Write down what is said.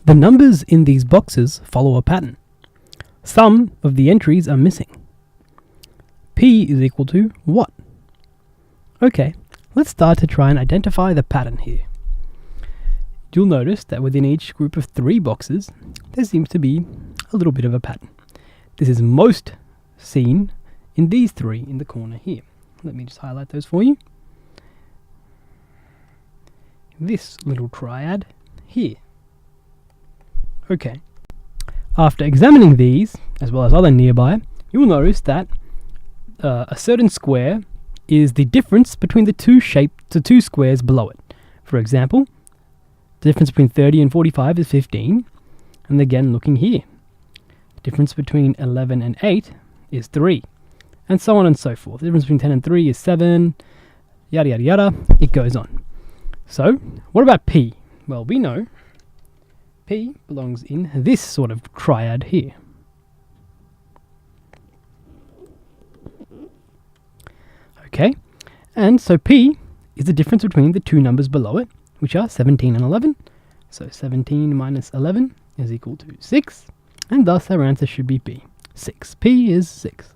The numbers in these boxes follow a pattern. Some of the entries are missing. P is equal to what? Okay, let's start to try and identify the pattern here. You'll notice that within each group of 3 boxes, there seems to be a little bit of a pattern. This is most seen in these 3 in the corner here. Let me just highlight those for you. This little triad here. Okay. After examining these, as well as other nearby, you will notice that a certain square is the difference between the two squares below it. For example, the difference between 30 and 45 is 15. And again, looking here, the difference between 11 and 8 is 3. And so on and so forth. The difference between 10 and 3 is 7, yada yada yada, it goes on. So, what about P? Well, we know P belongs in this sort of triad here. Okay, and so P is the difference between the 2 numbers below it, which are 17 and 11. So 17 minus 11 is equal to 6, and thus our answer should be B. 6. P is 6.